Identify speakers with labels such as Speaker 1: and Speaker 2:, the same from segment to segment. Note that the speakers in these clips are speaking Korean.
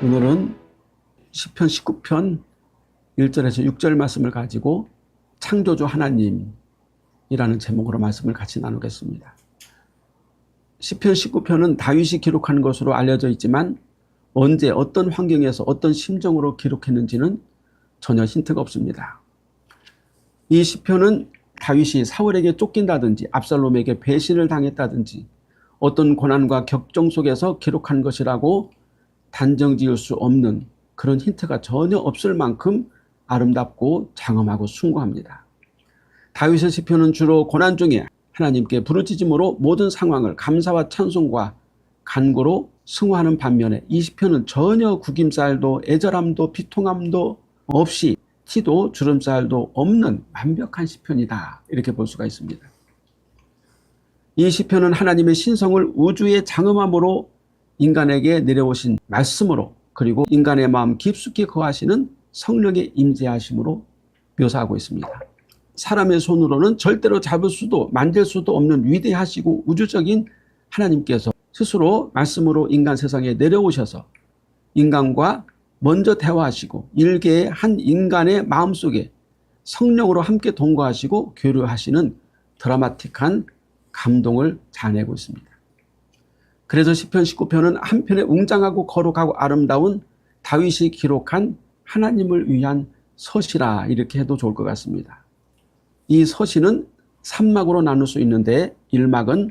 Speaker 1: 오늘은 시편 19편 1절에서 6절 말씀을 가지고 창조주 하나님이라는 제목으로 말씀을 같이 나누겠습니다. 시편 19편은 다윗이 기록한 것으로 알려져 있지만 언제 어떤 환경에서 어떤 심정으로 기록했는지는 전혀 힌트가 없습니다. 이 시편은 다윗이 사울에게 쫓긴다든지 압살롬에게 배신을 당했다든지 어떤 고난과 격정 속에서 기록한 것이라고 단정 지을 수 없는 그런 힌트가 전혀 없을 만큼 아름답고 장엄하고 숭고합니다. 다윗의 시편은 주로 고난 중에 하나님께 부르짖음으로 모든 상황을 감사와 찬송과 간구로 승화하는 반면에 이 시편은 전혀 구김살도 애절함도 비통함도 없이 티도 주름살도 없는 완벽한 시편이다, 이렇게 볼 수가 있습니다. 이 시편은 하나님의 신성을 우주의 장엄함으로 인간에게 내려오신 말씀으로, 그리고 인간의 마음 깊숙이 거하시는 성령의 임재하심으로 묘사하고 있습니다. 사람의 손으로는 절대로 잡을 수도 만질 수도 없는 위대하시고 우주적인 하나님께서 스스로 말씀으로 인간 세상에 내려오셔서 인간과 먼저 대화하시고 일개의 한 인간의 마음속에 성령으로 함께 동거하시고 교류하시는 드라마틱한 감동을 자아내고 있습니다. 그래서 시편 19편은 한편에 웅장하고 거룩하고 아름다운 다윗이 기록한 하나님을 위한 서시라, 이렇게 해도 좋을 것 같습니다. 이 서시는 3막으로 나눌 수 있는데 1막은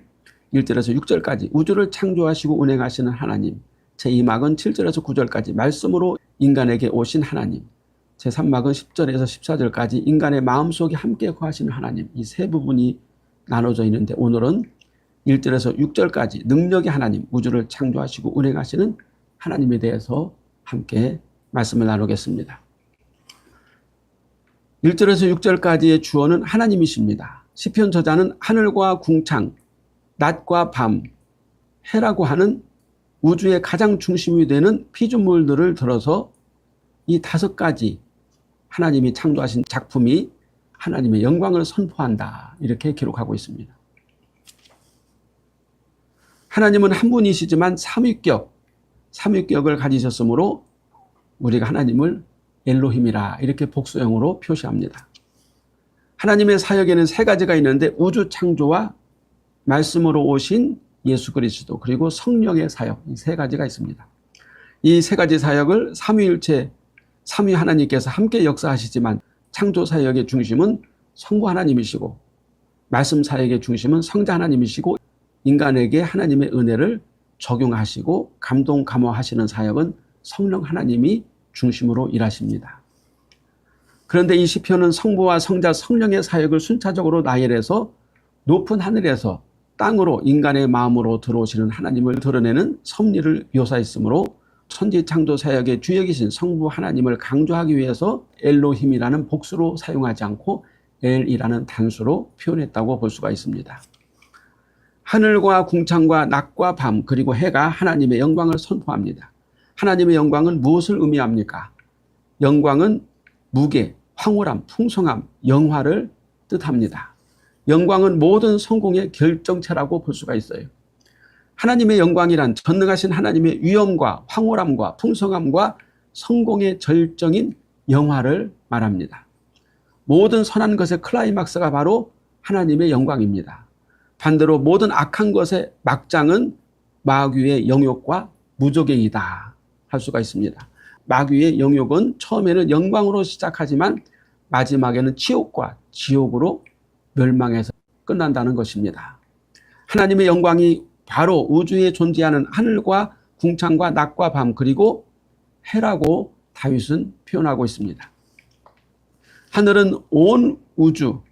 Speaker 1: 1절에서 6절까지 우주를 창조하시고 운행하시는 하나님, 제2막은 7절에서 9절까지 말씀으로 인간에게 오신 하나님, 제3막은 10절에서 14절까지 인간의 마음속에 함께 거하시는 하나님, 이 세 부분이 나눠져 있는데 오늘은 1절에서 6절까지 능력의 하나님, 우주를 창조하시고 운행하시는 하나님에 대해서 함께 말씀을 나누겠습니다. 1절에서 6절까지의 주어는 하나님이십니다. 시편 저자는 하늘과 궁창, 낮과 밤, 해라고 하는 우주의 가장 중심이 되는 피조물들을 들어서 이 5가지 하나님이 창조하신 작품이 하나님의 영광을 선포한다, 이렇게 기록하고 있습니다. 하나님은 한 분이시지만 삼위격을 가지셨으므로 우리가 하나님을 엘로힘이라 이렇게 복수형으로 표시합니다. 하나님의 사역에는 3가지가 있는데 우주 창조와 말씀으로 오신 예수 그리스도, 그리고 성령의 사역, 이 3가지가 있습니다. 이 3가지 사역을 삼위일체, 삼위 하나님께서 함께 역사하시지만 창조 사역의 중심은 성부 하나님이시고 말씀 사역의 중심은 성자 하나님이시고 인간에게 하나님의 은혜를 적용하시고 감동 감화하시는 사역은 성령 하나님이 중심으로 일하십니다. 그런데 이 시편은 성부와 성자 성령의 사역을 순차적으로 나열해서 높은 하늘에서 땅으로 인간의 마음으로 들어오시는 하나님을 드러내는 섭리를 묘사했으므로 천지 창조 사역의 주역이신 성부 하나님을 강조하기 위해서 엘로힘이라는 복수로 사용하지 않고 엘이라는 단수로 표현했다고 볼 수가 있습니다. 하늘과 궁창과 낮과 밤 그리고 해가 하나님의 영광을 선포합니다. 하나님의 영광은 무엇을 의미합니까? 영광은 무게, 황홀함, 풍성함, 영화를 뜻합니다. 영광은 모든 성공의 결정체라고 볼 수가 있어요. 하나님의 영광이란 전능하신 하나님의 위엄과 황홀함과 풍성함과 성공의 절정인 영화를 말합니다. 모든 선한 것의 클라이막스가 바로 하나님의 영광입니다. 반대로 모든 악한 것의 막장은 마귀의 영욕과 무조갱이다 할 수가 있습니다. 마귀의 영욕은 처음에는 영광으로 시작하지만 마지막에는 치욕과 지옥으로 멸망해서 끝난다는 것입니다. 하나님의 영광이 바로 우주에 존재하는 하늘과 궁창과 낮과 밤 그리고 해라고 다윗은 표현하고 있습니다. 하늘은 온 우주,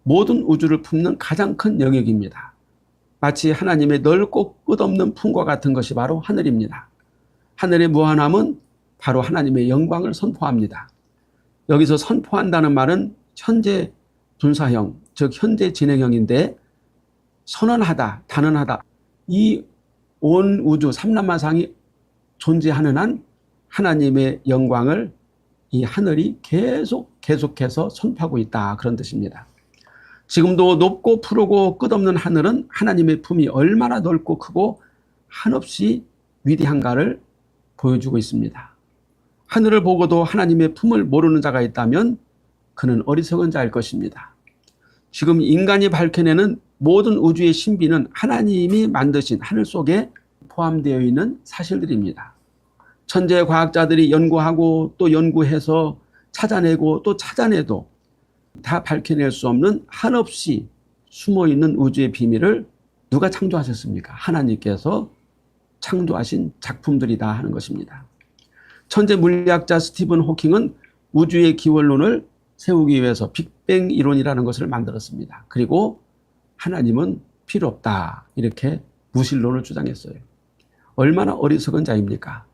Speaker 1: 모든 우주를 품는 가장 큰 영역입니다. 마치 하나님의 넓고 끝없는 품과 같은 것이 바로 하늘입니다. 하늘의 무한함은 바로 하나님의 영광을 선포합니다. 여기서 선포한다는 말은 현재 분사형, 즉 현재 진행형인데 선언하다, 단언하다, 이 온 우주 삼라마상이 존재하는 한 하나님의 영광을 이 하늘이 계속해서 선포하고 있다, 그런 뜻입니다. 지금도 높고 푸르고 끝없는 하늘은 하나님의 품이 얼마나 넓고 크고 한없이 위대한가를 보여주고 있습니다. 하늘을 보고도 하나님의 품을 모르는 자가 있다면 그는 어리석은 자일 것입니다. 지금 인간이 밝혀내는 모든 우주의 신비는 하나님이 만드신 하늘 속에 포함되어 있는 사실들입니다. 천재 과학자들이 연구하고 또 연구해서 찾아내고 또 찾아내도 다 밝혀낼 수 없는 한없이 숨어있는 우주의 비밀을 누가 창조하셨습니까? 하나님께서 창조하신 작품들이다 하는 것입니다. 천재 물리학자 스티븐 호킹은 우주의 기원론을 세우기 위해서 빅뱅 이론이라는 것을 만들었습니다. 그리고 하나님은 필요 없다 이렇게 무신론을 주장했어요. 얼마나 어리석은 자입니까?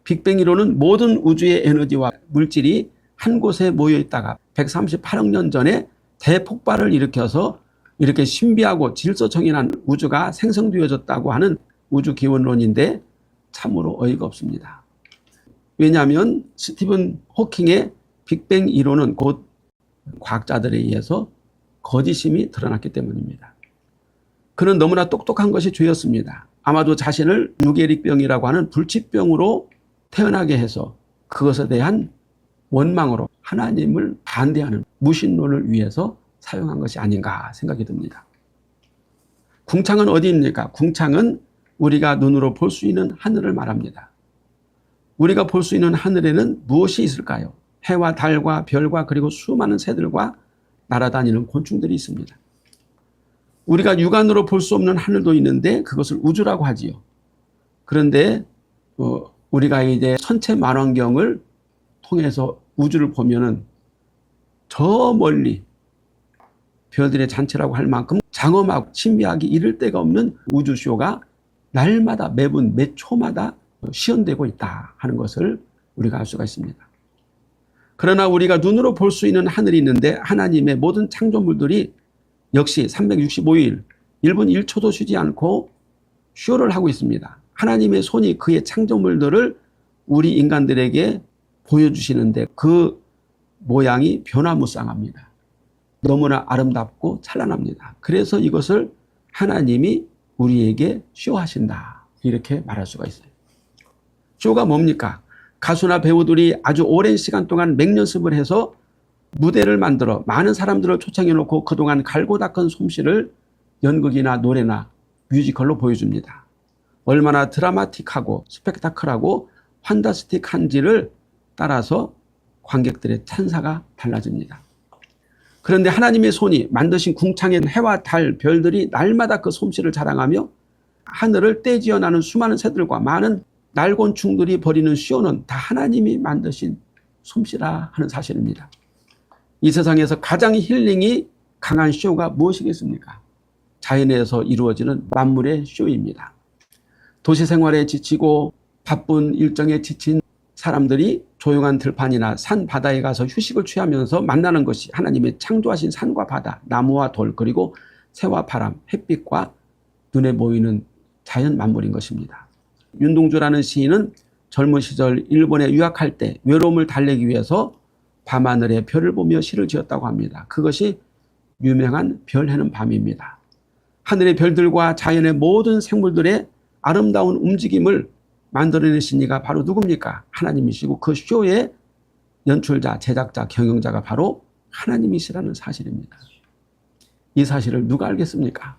Speaker 1: 빅뱅 이론은 모든 우주의 에너지와 물질이 한 곳에 모여 있다가 138억 년 전에 대폭발을 일으켜서 이렇게 신비하고 질서정연한 우주가 생성되어졌다고 하는 우주 기원론인데 참으로 어이가 없습니다. 왜냐하면 스티븐 호킹의 빅뱅 이론은 곧 과학자들에 의해서 거짓임이 드러났기 때문입니다. 그는 너무나 똑똑한 것이 죄였습니다. 아마도 자신을 유게릭병이라고 하는 불치병으로 태어나게 해서 그것에 대한 원망으로 하나님을 반대하는 무신론을 위해서 사용한 것이 아닌가 생각이 듭니다. 궁창은 어디입니까? 궁창은 우리가 눈으로 볼 수 있는 하늘을 말합니다. 우리가 볼 수 있는 하늘에는 무엇이 있을까요? 해와 달과 별과 그리고 수많은 새들과 날아다니는 곤충들이 있습니다. 우리가 육안으로 볼 수 없는 하늘도 있는데 그것을 우주라고 하지요. 그런데 우리가 이제 천체 만원경을 통해서 우주를 보면은 저 멀리 별들의 잔치라고 할 만큼 장엄하고 신비하기 이를 데가 없는 우주쇼가 날마다 매분 매 초마다 시연되고 있다 하는 것을 우리가 알 수가 있습니다. 그러나 우리가 눈으로 볼 수 있는 하늘이 있는데 하나님의 모든 창조물들이 역시 365일 1분 1초도 쉬지 않고 쇼를 하고 있습니다. 하나님의 손이 그의 창조물들을 우리 인간들에게 보여주시는데 그 모양이 변화무쌍합니다. 너무나 아름답고 찬란합니다. 그래서 이것을 하나님이 우리에게 쇼하신다 이렇게 말할 수가 있어요. 쇼가 뭡니까? 가수나 배우들이 아주 오랜 시간 동안 맹연습을 해서 무대를 만들어 많은 사람들을 초청해 놓고 그동안 갈고 닦은 솜씨를 연극이나 노래나 뮤지컬로 보여줍니다. 얼마나 드라마틱하고 스펙타클하고 판타스틱한지를 따라서 관객들의 찬사가 달라집니다. 그런데 하나님의 손이 만드신 궁창의 해와 달, 별들이 날마다 그 솜씨를 자랑하며 하늘을 떼지어 나는 수많은 새들과 많은 날곤충들이 벌이는 쇼는 다 하나님이 만드신 솜씨라 하는 사실입니다. 이 세상에서 가장 힐링이 강한 쇼가 무엇이겠습니까? 자연에서 이루어지는 만물의 쇼입니다. 도시 생활에 지치고 바쁜 일정에 지친 사람들이 조용한 들판이나 산 바다에 가서 휴식을 취하면서 만나는 것이 하나님의 창조하신 산과 바다, 나무와 돌, 그리고 새와 바람, 햇빛과 눈에 보이는 자연 만물인 것입니다. 윤동주라는 시인은 젊은 시절 일본에 유학할 때 외로움을 달래기 위해서 밤하늘에 별을 보며 시를 지었다고 합니다. 그것이 유명한 별 해는 밤입니다. 하늘의 별들과 자연의 모든 생물들의 아름다운 움직임을 만들어내신 이가 바로 누굽니까? 하나님이시고 그 쇼의 연출자, 제작자, 경영자가 바로 하나님이시라는 사실입니다. 이 사실을 누가 알겠습니까?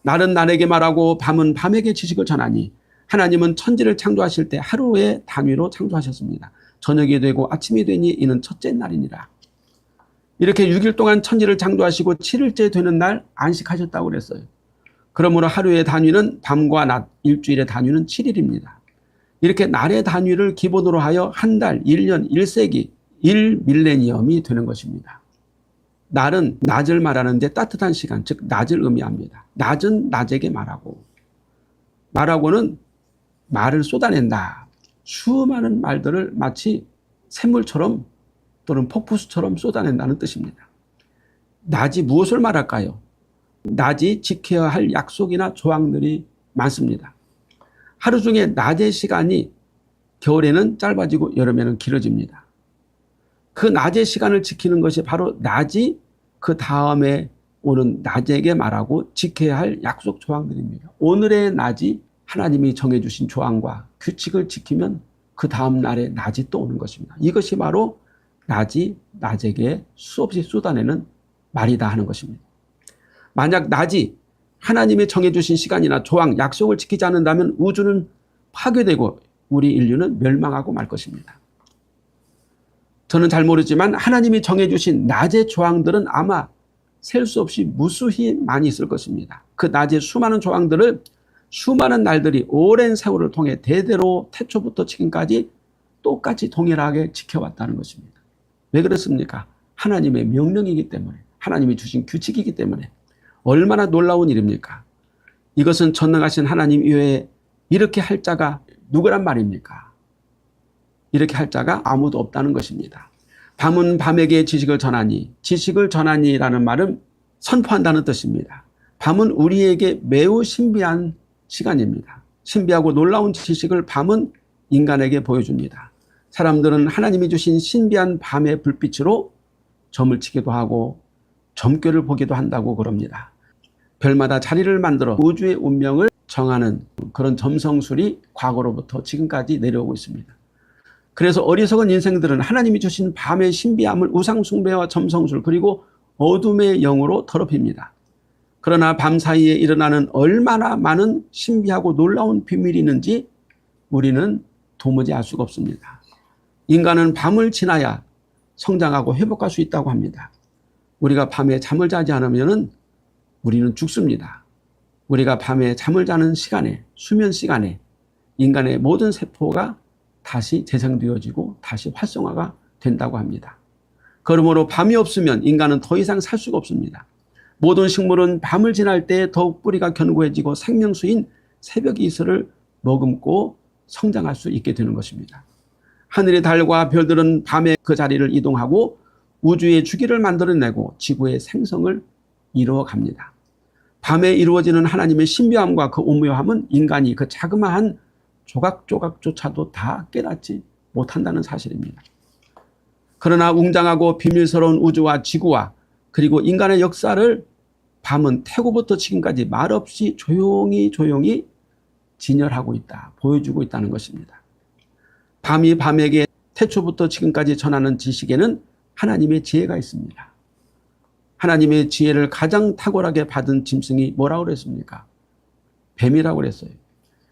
Speaker 1: 날은 날에게 말하고 밤은 밤에게 지식을 전하니 하나님은 천지를 창조하실 때 하루의 단위로 창조하셨습니다. 저녁이 되고 아침이 되니 이는 첫째 날이니라. 이렇게 6일 동안 천지를 창조하시고 7일째 되는 날 안식하셨다고 그랬어요. 그러므로 하루의 단위는 밤과 낮, 일주일의 단위는 7일입니다. 이렇게 날의 단위를 기본으로 하여 한 달, 1년, 1세기, 1밀레니엄이 되는 것입니다. 날은 낮을 말하는데 따뜻한 시간, 즉 낮을 의미합니다. 낮은 낮에게 말하고, 말하고는 말을 쏟아낸다. 수많은 말들을 마치 샘물처럼 또는 폭포수처럼 쏟아낸다는 뜻입니다. 낮이 무엇을 말할까요? 낮이 지켜야 할 약속이나 조항들이 많습니다. 하루 중에 낮의 시간이 겨울에는 짧아지고 여름에는 길어집니다. 그 낮의 시간을 지키는 것이 바로 낮이 그 다음에 오는 낮에게 말하고 지켜야 할 약속 조항들입니다. 오늘의 낮이 하나님이 정해주신 조항과 규칙을 지키면 그 다음 날에 낮이 또 오는 것입니다. 이것이 바로 낮이 낮에게 수없이 쏟아내는 말이다 하는 것입니다. 만약 낮이 하나님이 정해주신 시간이나 조항, 약속을 지키지 않는다면 우주는 파괴되고 우리 인류는 멸망하고 말 것입니다. 저는 잘 모르지만 하나님이 정해주신 낮의 조항들은 아마 셀 수 없이 무수히 많이 있을 것입니다. 그 낮의 수많은 조항들을 수많은 날들이 오랜 세월을 통해 대대로 태초부터 지금까지 똑같이 동일하게 지켜왔다는 것입니다. 왜 그렇습니까? 하나님의 명령이기 때문에, 하나님이 주신 규칙이기 때문에. 얼마나 놀라운 일입니까? 이것은 전능하신 하나님 이외에 이렇게 할 자가 누구란 말입니까? 이렇게 할 자가 아무도 없다는 것입니다. 밤은 밤에게 지식을 전하니, 지식을 전하니라는 말은 선포한다는 뜻입니다. 밤은 우리에게 매우 신비한 시간입니다. 신비하고 놀라운 지식을 밤은 인간에게 보여줍니다. 사람들은 하나님이 주신 신비한 밤의 불빛으로 점을 치기도 하고 점괘를 보기도 한다고 그럽니다. 별마다 자리를 만들어 우주의 운명을 정하는 그런 점성술이 과거로부터 지금까지 내려오고 있습니다. 그래서 어리석은 인생들은 하나님이 주신 밤의 신비함을 우상숭배와 점성술 그리고 어둠의 영으로 더럽힙니다. 그러나 밤 사이에 일어나는 얼마나 많은 신비하고 놀라운 비밀이 있는지 우리는 도무지 알 수가 없습니다. 인간은 밤을 지나야 성장하고 회복할 수 있다고 합니다. 우리가 밤에 잠을 자지 않으면 우리는 죽습니다. 우리가 밤에 잠을 자는 시간에, 수면 시간에 인간의 모든 세포가 다시 재생되어지고 다시 활성화가 된다고 합니다. 그러므로 밤이 없으면 인간은 더 이상 살 수가 없습니다. 모든 식물은 밤을 지날 때 더욱 뿌리가 견고해지고 생명수인 새벽 이슬을 머금고 성장할 수 있게 되는 것입니다. 하늘의 달과 별들은 밤에 그 자리를 이동하고 우주의 주기를 만들어내고 지구의 생성을 이루어갑니다. 밤에 이루어지는 하나님의 신비함과 그 오묘함은 인간이 그 자그마한 조각조각조차도 다 깨닫지 못한다는 사실입니다. 그러나 웅장하고 비밀스러운 우주와 지구와 그리고 인간의 역사를 밤은 태고부터 지금까지 말없이 조용히 진열하고 있다, 보여주고 있다는 것입니다. 밤이 밤에게 태초부터 지금까지 전하는 지식에는 하나님의 지혜가 있습니다. 하나님의 지혜를 가장 탁월하게 받은 짐승이 뭐라고 그랬습니까? 뱀이라고 그랬어요.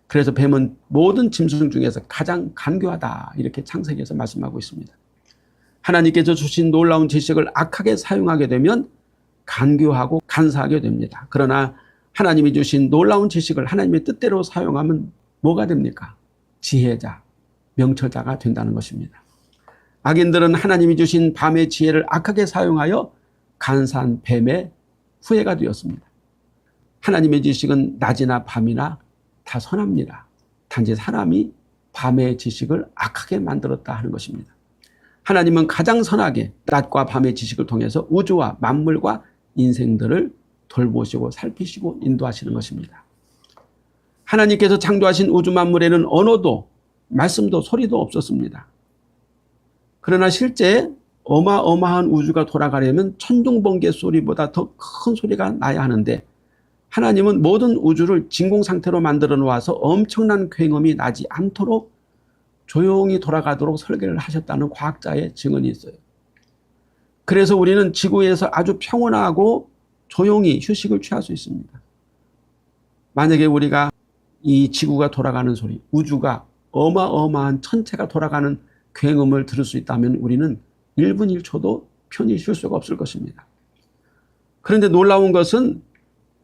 Speaker 1: 그래서 뱀은 모든 짐승 중에서 가장 간교하다 이렇게 창세기에서 말씀하고 있습니다. 하나님께서 주신 놀라운 지식을 악하게 사용하게 되면 간교하고 간사하게 됩니다. 그러나 하나님이 주신 놀라운 지식을 하나님의 뜻대로 사용하면 뭐가 됩니까? 지혜자, 명철자가 된다는 것입니다. 악인들은 하나님이 주신 밤의 지혜를 악하게 사용하여 간사한 뱀의 후예가 되었습니다. 하나님의 지식은 낮이나 밤이나 다 선합니다. 단지 사람이 밤의 지식을 악하게 만들었다 하는 것입니다. 하나님은 가장 선하게 낮과 밤의 지식을 통해서 우주와 만물과 인생들을 돌보시고 살피시고 인도하시는 것입니다. 하나님께서 창조하신 우주 만물에는 언어도 말씀도 소리도 없었습니다. 그러나 실제 어마어마한 우주가 돌아가려면 천둥번개 소리보다 더 큰 소리가 나야 하는데 하나님은 모든 우주를 진공 상태로 만들어 놓아서 엄청난 굉음이 나지 않도록 조용히 돌아가도록 설계를 하셨다는 과학자의 증언이 있어요. 그래서 우리는 지구에서 아주 평온하고 조용히 휴식을 취할 수 있습니다. 만약에 우리가 이 지구가 돌아가는 소리, 우주가 어마어마한 천체가 돌아가는 굉음을 들을 수 있다면 우리는 1분 1초도 편히 쉴 수가 없을 것입니다. 그런데 놀라운 것은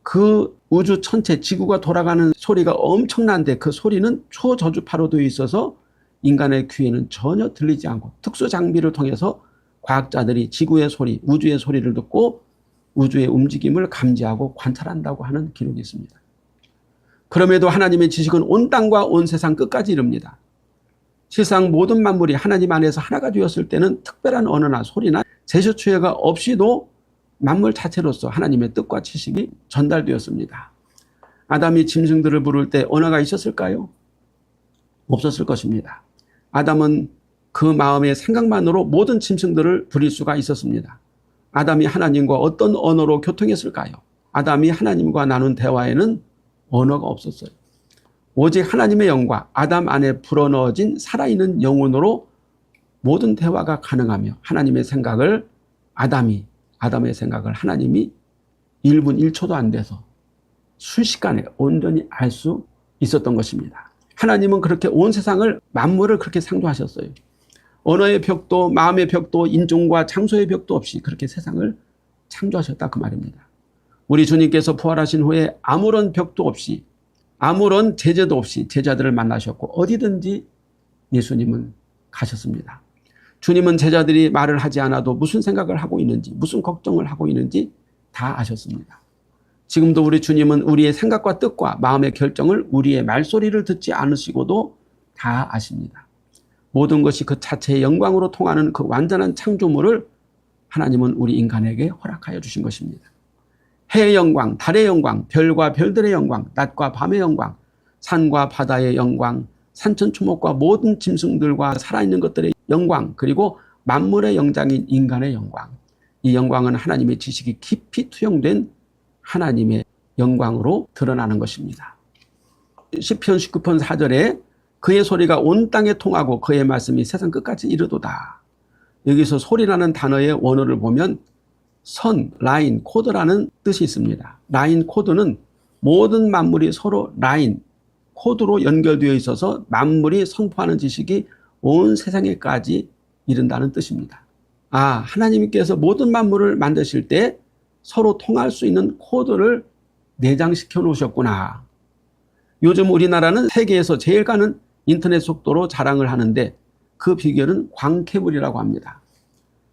Speaker 1: 그 우주 천체 지구가 돌아가는 소리가 엄청난데 그 소리는 초저주파로 되어 있어서 인간의 귀에는 전혀 들리지 않고 특수 장비를 통해서 과학자들이 지구의 소리, 우주의 소리를 듣고 우주의 움직임을 감지하고 관찰한다고 하는 기록이 있습니다. 그럼에도 하나님의 지식은 온 땅과 온 세상 끝까지 이릅니다. 세상 모든 만물이 하나님 안에서 하나가 되었을 때는 특별한 언어나 소리나 제스처가 없이도 만물 자체로서 하나님의 뜻과 지식이 전달되었습니다. 아담이 짐승들을 부를 때 언어가 있었을까요? 없었을 것입니다. 아담은 그 마음의 생각만으로 모든 짐승들을 부릴 수가 있었습니다. 아담이 하나님과 어떤 언어로 교통했을까요? 아담이 하나님과 나눈 대화에는 언어가 없었어요. 오직 하나님의 영과 아담 안에 불어넣어진 살아있는 영혼으로 모든 대화가 가능하며 하나님의 생각을 아담의 생각을 하나님이 1분 1초도 안 돼서 순식간에 온전히 알 수 있었던 것입니다. 하나님은 그렇게 온 세상을 만물을 그렇게 창조하셨어요. 언어의 벽도 마음의 벽도 인종과 장소의 벽도 없이 그렇게 세상을 창조하셨다 그 말입니다. 우리 주님께서 부활하신 후에 아무런 벽도 없이 아무런 제재도 없이 제자들을 만나셨고 어디든지 예수님은 가셨습니다. 주님은 제자들이 말을 하지 않아도 무슨 생각을 하고 있는지 무슨 걱정을 하고 있는지 다 아셨습니다. 지금도 우리 주님은 우리의 생각과 뜻과 마음의 결정을 우리의 말소리를 듣지 않으시고도 다 아십니다. 모든 것이 그 자체의 영광으로 통하는 그 완전한 창조물을 하나님은 우리 인간에게 허락하여 주신 것입니다. 해의 영광, 달의 영광, 별과 별들의 영광, 낮과 밤의 영광, 산과 바다의 영광, 산천초목과 모든 짐승들과 살아있는 것들의 영광, 그리고 만물의 영장인 인간의 영광. 이 영광은 하나님의 지식이 깊이 투영된 하나님의 영광으로 드러나는 것입니다. 시편 19편 4절에 그의 소리가 온 땅에 통하고 그의 말씀이 세상 끝까지 이르도다. 여기서 소리라는 단어의 원어를 보면 선, 라인, 코드라는 뜻이 있습니다. 라인, 코드는 모든 만물이 서로 라인, 코드로 연결되어 있어서 만물이 선포하는 지식이 온 세상에까지 이른다는 뜻입니다. 하나님께서 모든 만물을 만드실 때 서로 통할 수 있는 코드를 내장시켜 놓으셨구나. 요즘 우리나라는 세계에서 제일 가는 인터넷 속도로 자랑을 하는데 그 비결은 광케이블이라고 합니다.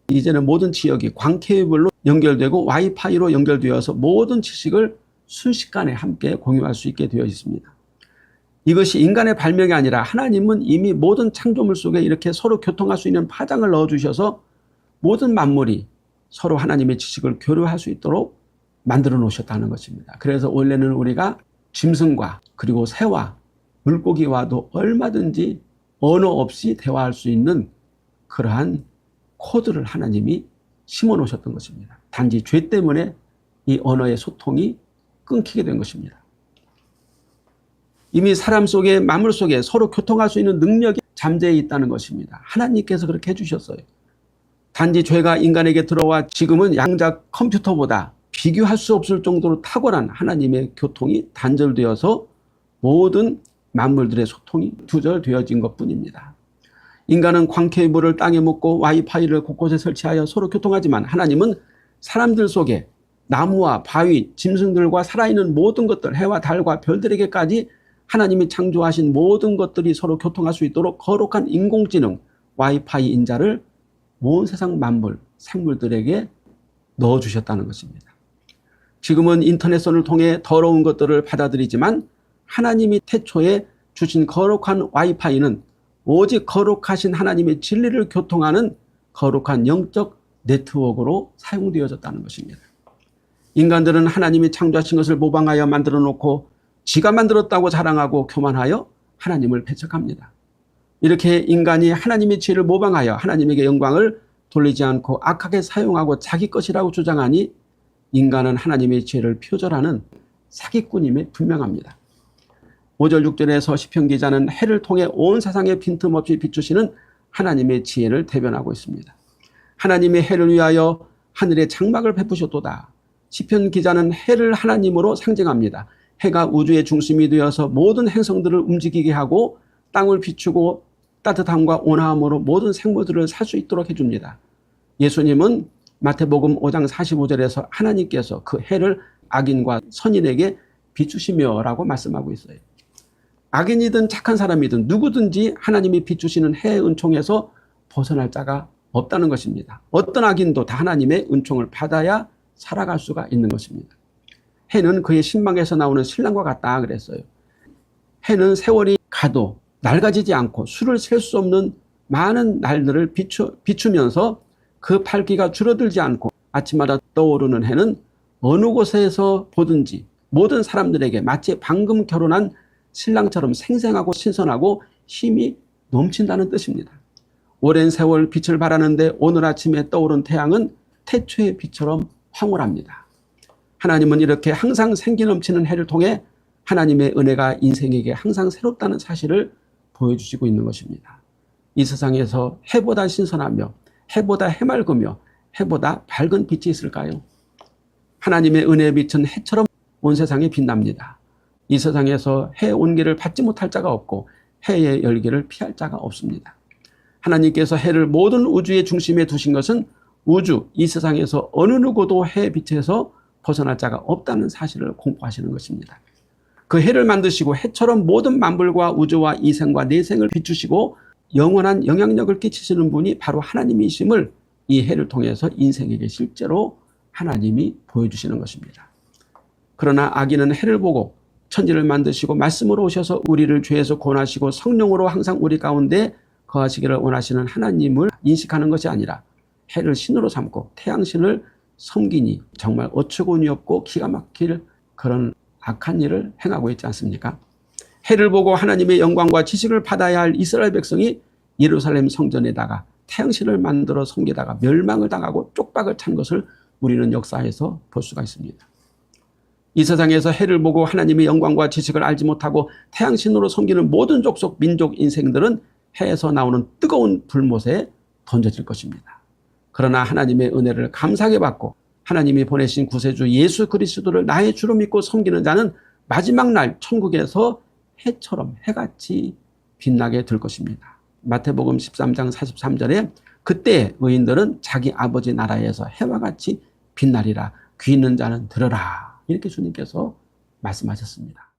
Speaker 1: 이제는 모든 지역이 광케이블로 연결되고 와이파이로 연결되어서 모든 지식을 순식간에 함께 공유할 수 있게 되어 있습니다. 이것이 인간의 발명이 아니라 하나님은 이미 모든 창조물 속에 이렇게 서로 교통할 수 있는 파장을 넣어주셔서 모든 만물이 서로 하나님의 지식을 교류할 수 있도록 만들어 놓으셨다는 것입니다. 그래서 원래는 우리가 짐승과 그리고 새와 물고기와도 얼마든지 언어 없이 대화할 수 있는 그러한 코드를 하나님이 심어 놓으셨던 것입니다. 단지 죄 때문에 이 언어의 소통이 끊기게 된 것입니다. 이미 사람 속에 만물 속에 서로 교통할 수 있는 능력이 잠재해 있다는 것입니다. 하나님께서 그렇게 해주셨어요. 단지 죄가 인간에게 들어와 지금은 양자 컴퓨터보다 비교할 수 없을 정도로 탁월한 하나님의 교통이 단절되어서 모든 만물들의 소통이 두절되어진 것뿐입니다. 인간은 광케이블을 땅에 묻고 와이파이를 곳곳에 설치하여 서로 교통하지만 하나님은 사람들 속에 나무와 바위, 짐승들과 살아있는 모든 것들, 해와 달과 별들에게까지 하나님이 창조하신 모든 것들이 서로 교통할 수 있도록 거룩한 인공지능, 와이파이 인자를 온 세상 만물, 생물들에게 넣어주셨다는 것입니다. 지금은 인터넷선을 통해 더러운 것들을 받아들이지만 하나님이 태초에 주신 거룩한 와이파이는 오직 거룩하신 하나님의 진리를 교통하는 거룩한 영적 네트워크로 사용되어졌다는 것입니다. 인간들은 하나님이 창조하신 것을 모방하여 만들어 놓고 지가 만들었다고 자랑하고 교만하여 하나님을 배척합니다. 이렇게 인간이 하나님의 지혜를 모방하여 하나님에게 영광을 돌리지 않고 악하게 사용하고 자기 것이라고 주장하니 인간은 하나님의 지혜를 표절하는 사기꾼임에 분명합니다. 5절 6절에서 시편 기자는 해를 통해 온 세상에 빈틈없이 비추시는 하나님의 지혜를 대변하고 있습니다. 하나님의 해를 위하여 하늘에 장막을 베푸셨도다. 시편 기자는 해를 하나님으로 상징합니다. 해가 우주의 중심이 되어서 모든 행성들을 움직이게 하고 땅을 비추고 따뜻함과 온화함으로 모든 생물들을 살 수 있도록 해줍니다. 예수님은 마태복음 5장 45절에서 하나님께서 그 해를 악인과 선인에게 비추시며 라고 말씀하고 있어요. 악인이든 착한 사람이든 누구든지 하나님이 비추시는 해의 은총에서 벗어날 자가 없다는 것입니다. 어떤 악인도 다 하나님의 은총을 받아야 살아갈 수가 있는 것입니다. 해는 그의 신방에서 나오는 신랑과 같다 그랬어요. 해는 세월이 가도 낡아지지 않고 수를 셀 수 없는 많은 날들을 비추면서 그 밝기가 줄어들지 않고 아침마다 떠오르는 해는 어느 곳에서 보든지 모든 사람들에게 마치 방금 결혼한 신랑처럼 생생하고 신선하고 힘이 넘친다는 뜻입니다. 오랜 세월 빛을 발하는데 오늘 아침에 떠오른 태양은 태초의 빛처럼 황홀합니다. 하나님은 이렇게 항상 생기 넘치는 해를 통해 하나님의 은혜가 인생에게 항상 새롭다는 사실을 보여주시고 있는 것입니다. 이 세상에서 해보다 신선하며 해보다 해맑으며 해보다 밝은 빛이 있을까요? 하나님의 은혜에 비친 해처럼 온 세상에 빛납니다. 이 세상에서 해 온기를 받지 못할 자가 없고 해의 열기를 피할 자가 없습니다. 하나님께서 해를 모든 우주의 중심에 두신 것은 우주, 이 세상에서 어느 누구도 해 빛에서 벗어날 자가 없다는 사실을 공포하시는 것입니다. 그 해를 만드시고 해처럼 모든 만물과 우주와 이생과 내생을 비추시고 영원한 영향력을 끼치시는 분이 바로 하나님이심을 이 해를 통해서 인생에게 실제로 하나님이 보여주시는 것입니다. 그러나 악인은 해를 보고 천지를 만드시고 말씀으로 오셔서 우리를 죄에서 구원하시고 성령으로 항상 우리 가운데 거하시기를 원하시는 하나님을 인식하는 것이 아니라 해를 신으로 삼고 태양신을 섬기니 정말 어처구니 없고 기가 막힐 그런 악한 일을 행하고 있지 않습니까? 해를 보고 하나님의 영광과 지식을 받아야 할 이스라엘 백성이 예루살렘 성전에다가 태양신을 만들어 섬기다가 멸망을 당하고 쪽박을 찬 것을 우리는 역사에서 볼 수가 있습니다. 이 세상에서 해를 보고 하나님의 영광과 지식을 알지 못하고 태양신으로 섬기는 모든 족속 민족 인생들은 해에서 나오는 뜨거운 불못에 던져질 것입니다. 그러나 하나님의 은혜를 감사하게 받고 하나님이 보내신 구세주 예수 그리스도를 나의 주로 믿고 섬기는 자는 마지막 날 천국에서 해처럼 해같이 빛나게 될 것입니다. 마태복음 13장 43절에 그때 의인들은 자기 아버지 나라에서 해와 같이 빛나리라. 귀 있는 자는 들으라. 이렇게 주님께서 말씀하셨습니다.